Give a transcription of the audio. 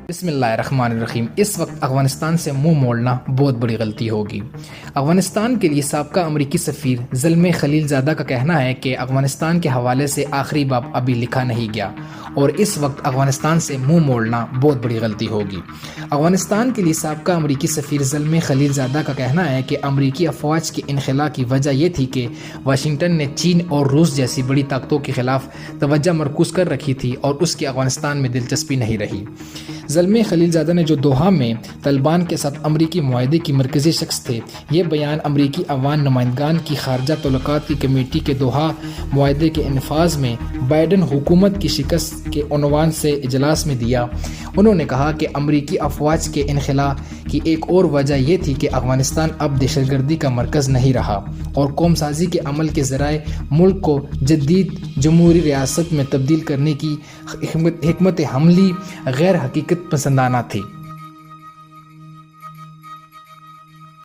بسم اللہ الرحمن الرحیم۔ اس وقت افغانستان سے منہ موڑنا بہت بڑی غلطی ہوگی۔ افغانستان کے لیے سابقہ امریکی سفیر زلمے خلیل زادہ کا کہنا ہے کہ افغانستان کے حوالے سے آخری باب ابھی لکھا نہیں گیا اور اس وقت افغانستان سے منہ موڑنا بہت بڑی غلطی ہوگی۔ افغانستان کے لیے سابقہ امریکی سفیر زلمے خلیل زادہ کا کہنا ہے کہ امریکی افواج کے انخلا کی وجہ یہ تھی کہ واشنگٹن نے چین اور روس جیسی بڑی طاقتوں کے خلاف توجہ مرکوز کر رکھی تھی اور اس کی افغانستان میں دلچسپی نہیں رہی۔ زلمے خلیل زادہ نے جو دوحہ میں طالبان کے ساتھ امریکی معاہدے کی مرکزی شخص تھے، یہ بیان امریکی عوام نمائندگان کی خارجہ تعلقات کی کمیٹی کے دوحہ معاہدے کے نفاذ میں بائیڈن حکومت کی شکست کے عنوان سے اجلاس میں دیا۔ انہوں نے کہا کہ امریکی افواج کے انخلا کی ایک اور وجہ یہ تھی کہ افغانستان اب دہشت گردی کا مرکز نہیں رہا اور قوم سازی کے عمل کے ذرائع ملک کو جدید جمہوری ریاست میں تبدیل کرنے کی حکمت عملی غیر حقیقت پسندانہ تھی۔